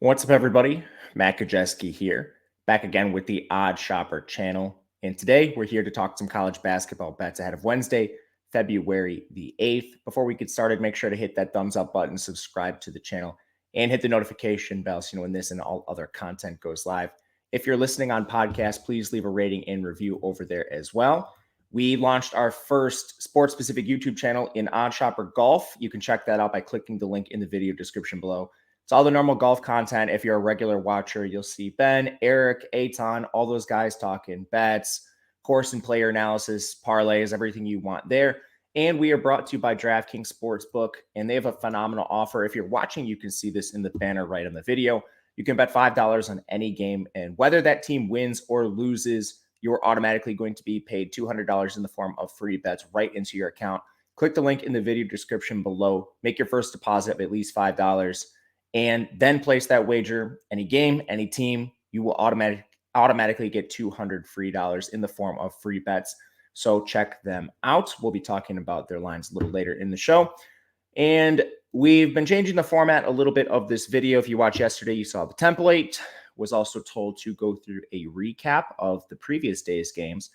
What's up, everybody? Matt Kajeski here, back again with the Odd Shopper channel. And today we're here to talk some college basketball bets ahead of Wednesday, February the 8th. Before we get started, make sure to hit that thumbs up button, subscribe to the channel, and hit the notification bell so you know when this and all other content goes live. If you're listening on podcast, please leave a rating and review over there as well. We launched our first sports-specific YouTube channel in Odd Shopper Golf. You can check that out by clicking the link in the video description below. It's all the normal golf content. If you're a regular watcher, you'll see Ben, Eric, Seton, all those guys talking bets, course and player analysis, parlays, everything you want there. And we are brought to you by DraftKings Sportsbook, and they have a phenomenal offer. If you're watching, you can see this in the banner right on the video. You can bet $5 on any game, and whether that team wins or loses, you're automatically going to be paid $200 in the form of free bets right into your account. Click the link in the video description below. Make your first deposit of at least $5. And then place that wager, any game, any team, you will automatically get $200 free in the form of free bets. So check them out. We'll be talking about their lines a little later in the show. And we've been changing the format a little bit of this video. If you watched yesterday, you saw the template. Was also told to go through a recap of the previous day's games.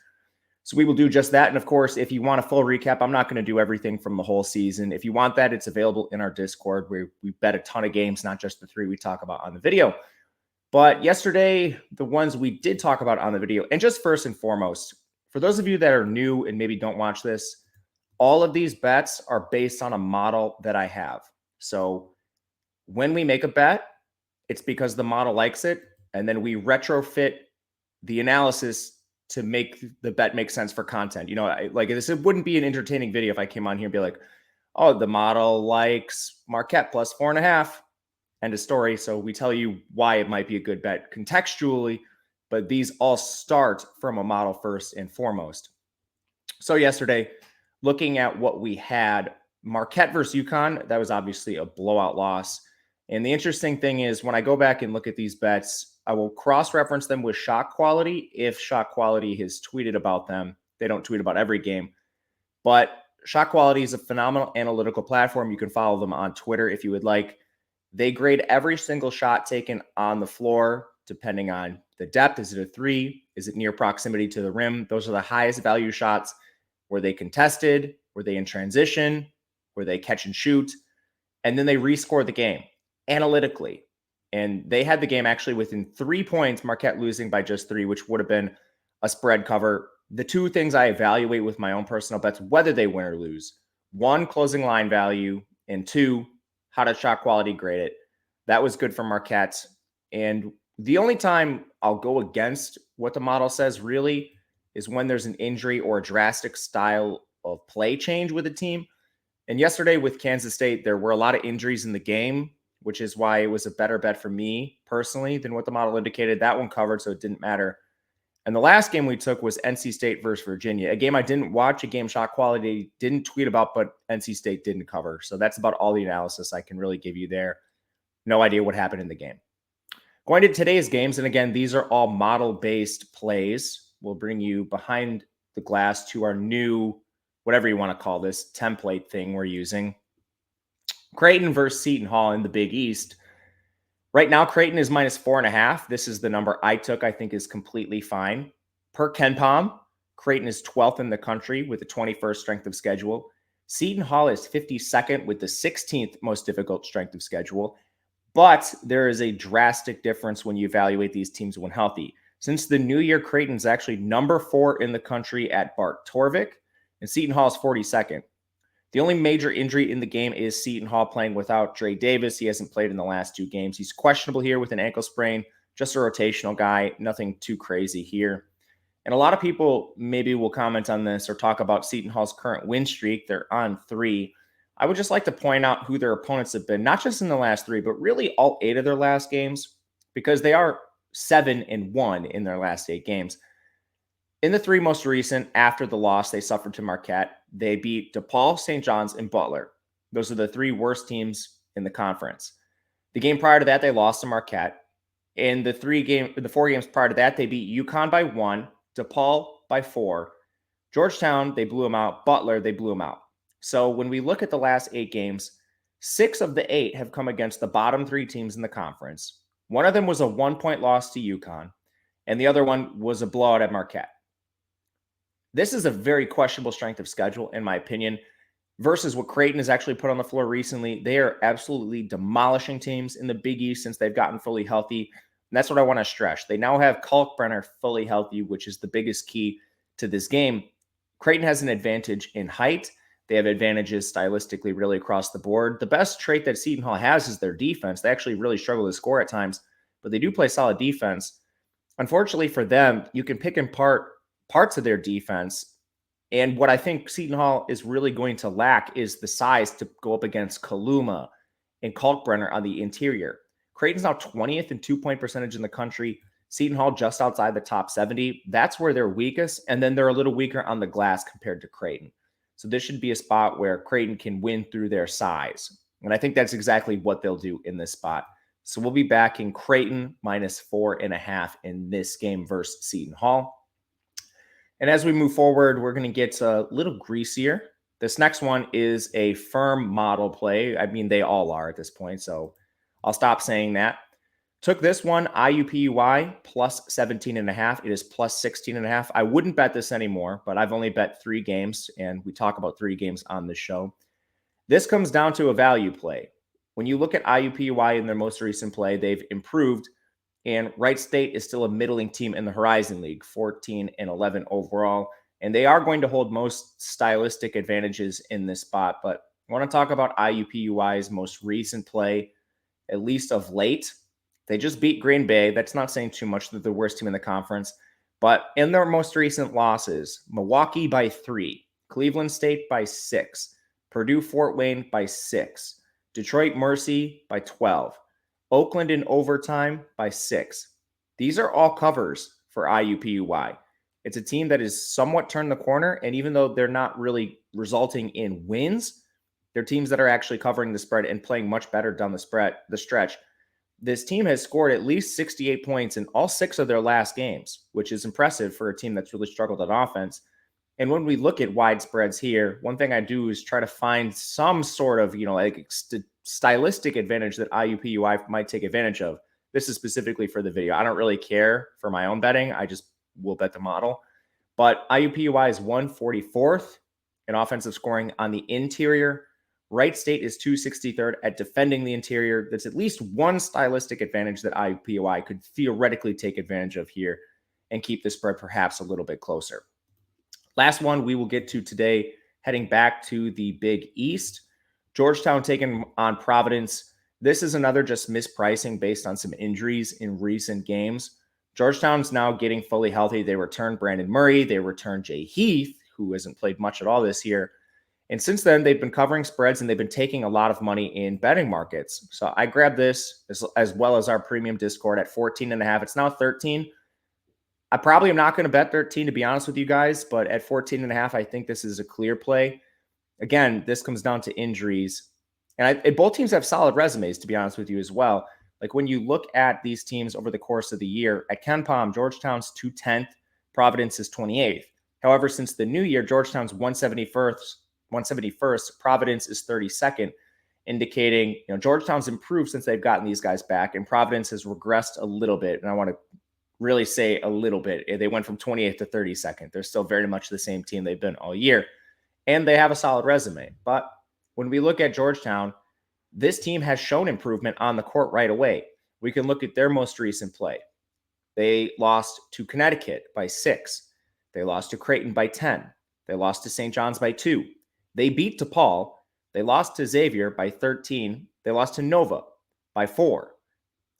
So we will do just that. And of course, if you want a full recap, I'm not going to do everything from the whole season. If you want that, it's available in our Discord where we bet a ton of games, not just the three we talk about on the video. But yesterday, the ones we did talk about on the video, and just first and foremost, for those of you that are new and maybe don't watch this, all of these bets are based on a model that I have. So when we make a bet, it's because the model likes it, and then we retrofit the analysis to make the bet make sense for content. You know, like this, it wouldn't be an entertaining video if I came on here and be like, oh, the model likes Marquette plus 4.5. End of story. So we tell you why it might be a good bet contextually, but these all start from a model first and foremost. So yesterday, looking at what we had, Marquette versus UConn, that was obviously a blowout loss. And the interesting thing is when I go back and look at these bets, I will cross-reference them with Shot Quality if Shot Quality has tweeted about them. They don't tweet about every game. But Shot Quality is a phenomenal analytical platform. You can follow them on Twitter if you would like. They grade every single shot taken on the floor, depending on the depth. Is it a three? Is it near proximity to the rim? Those are the highest value shots. Were they contested? Were they in transition? Were they catch and shoot? And then they rescore the game analytically. And they had the game actually within 3 points, Marquette losing by just 3, which would have been a spread cover. The two things I evaluate with my own personal bets, whether they win or lose: one, closing line value, and two, how does Shot Quality grade it? That was good for Marquette. And the only time I'll go against what the model says really is when there's an injury or a drastic style of play change with a team. And yesterday with Kansas State, there were a lot of injuries in the game, which is why it was a better bet for me personally than what the model indicated. That one covered, so it didn't matter. And the last game we took was NC State versus Virginia, a game I didn't watch, a game Shot Quality didn't tweet about, but NC State didn't cover. So that's about all the analysis I can really give you there. No idea what happened in the game. Going to today's games, and again, these are all model-based plays. We'll bring you behind the glass to our new, whatever you want to call this, template thing we're using. Creighton versus Seton Hall in the Big East. Right now, Creighton is minus 4.5. This is the number I took. I think is completely fine. Per KenPom, Creighton is 12th in the country with the 21st strength of schedule. Seton Hall is 52nd with the 16th most difficult strength of schedule. But there is a drastic difference when you evaluate these teams when healthy. Since the new year, Creighton is actually number 4 in the country at Bart Torvik, and Seton Hall is 42nd. The only major injury in the game is Seton Hall playing without Dre Davis. He hasn't played in the last 2 games. He's questionable here with an ankle sprain, just a rotational guy, nothing too crazy here. And a lot of people maybe will comment on this or talk about Seton Hall's current win streak. They're on 3. I would just like to point out who their opponents have been, not just in the last 3, but really all 8 of their last games, because they are 7-1 in their last 8 games. In the 3 most recent, after the loss they suffered to Marquette, they beat DePaul, St. John's, and Butler. Those are the 3 worst teams in the conference. The game prior to that, they lost to Marquette. In the 4 games prior to that, they beat UConn by 1, DePaul by 4. Georgetown, they blew them out. Butler, they blew them out. So when we look at the last 8 games, 6 of the 8 have come against the bottom 3 teams in the conference. One of them was a 1-point loss to UConn, and the other one was a blowout at Marquette. This is a very questionable strength of schedule, in my opinion, versus what Creighton has actually put on the floor recently. They are absolutely demolishing teams in the Big East since they've gotten fully healthy. And that's what I want to stress. They now have Kalkbrenner fully healthy, which is the biggest key to this game. Creighton has an advantage in height. They have advantages stylistically really across the board. The best trait that Seton Hall has is their defense. They actually really struggle to score at times, but they do play solid defense. Unfortunately for them, you can pick apart parts of their defense. And what I think Seton Hall is really going to lack is the size to go up against Kaluma and Kalkbrenner on the interior. Creighton's now 20th in 2-point percentage in the country. Seton Hall just outside the top 70. That's where they're weakest. And then they're a little weaker on the glass compared to Creighton. So this should be a spot where Creighton can win through their size. And I think that's exactly what they'll do in this spot. So we'll be back in Creighton -4.5 in this game versus Seton Hall. And as we move forward, we're going to get a little greasier. This next one is a firm model play. I mean, they all are at this point, so I'll stop saying that. Took this one, IUPUI +17.5. It is +16.5. I wouldn't bet this anymore, but I've only bet 3 games, and we talk about 3 games on the show. This comes down to a value play. When you look at IUPUI in their most recent play, they've improved, and Wright State is still a middling team in the Horizon League, 14-11 overall, and they are going to hold most stylistic advantages in this spot. But I want to talk about IUPUI's most recent play, at least of late. They just beat Green Bay. That's not saying too much. They're the worst team in the conference. But in their most recent losses, Milwaukee by 3, Cleveland State by 6, Purdue Fort Wayne by 6, Detroit Mercy by 12, Oakland in overtime by 6. These are all covers for IUPUI. It's a team that has somewhat turned the corner, and even though they're not really resulting in wins, they're teams that are actually covering the spread and playing much better down the stretch. This team has scored at least 68 points in all 6 of their last games, which is impressive for a team that's really struggled on offense. And when we look at wide spreads here, one thing I do is try to find some sort of, stylistic advantage that IUPUI might take advantage of. This is specifically for the video. I don't really care for my own betting. I just will bet the model. But IUPUI is 144th in offensive scoring on the interior. Wright State is 263rd at defending the interior. That's at least one stylistic advantage that IUPUI could theoretically take advantage of here and keep the spread perhaps a little bit closer. Last one we will get to today, heading back to the Big East. Georgetown taking on Providence. This is another just mispricing based on some injuries in recent games. Georgetown's now getting fully healthy. They returned Brandon Murray. They returned Jay Heath, who hasn't played much at all this year. And since then, they've been covering spreads and they've been taking a lot of money in betting markets. So I grabbed this as well as our premium Discord at 14.5. It's now 13. I probably am not going to bet 13, to be honest with you guys, but at 14.5, I think this is a clear play. Again, this comes down to injuries. And both teams have solid resumes, to be honest with you as well. Like when you look at these teams over the course of the year, at KenPom, Georgetown's 210th, Providence is 28th. However, since the new year, Georgetown's 171st, Providence is 32nd, indicating Georgetown's improved since they've gotten these guys back, and Providence has regressed a little bit. And I want to really say a little bit. They went from 28th to 32nd. They're still very much the same team they've been all year, and they have a solid resume. But when we look at Georgetown, this team has shown improvement on the court right away. We can look at their most recent play. They lost to Connecticut by 6. They lost to Creighton by 10. They lost to St. John's by 2. They beat DePaul. They lost to Xavier by 13. They lost to Nova by 4.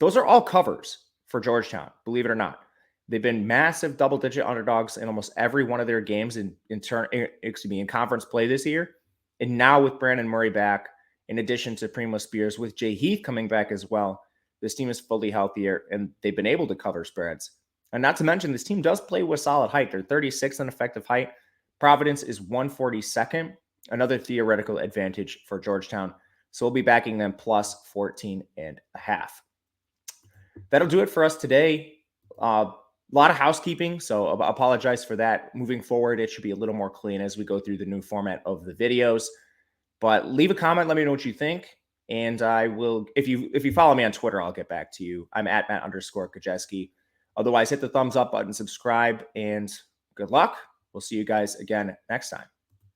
Those are all covers for Georgetown, believe it or not. They've been massive double-digit underdogs in almost every one of their games in conference play this year. And now with Brandon Murray back, in addition to Primo Spears, with Jay Heath coming back as well, this team is fully healthier, and they've been able to cover spreads. And not to mention, this team does play with solid height. They're 36th in effective height. Providence is 142nd, another theoretical advantage for Georgetown. So we'll be backing them plus 14.5. That'll do it for us today. A lot of housekeeping, so I apologize for that. Moving forward, it should be a little more clean as we go through the new format of the videos. But leave a comment. Let me know what you think. And I will, if you follow me on Twitter, I'll get back to you. I'm at Matt_Kajeski. Otherwise, hit the thumbs up button, subscribe, and good luck. We'll see you guys again next time.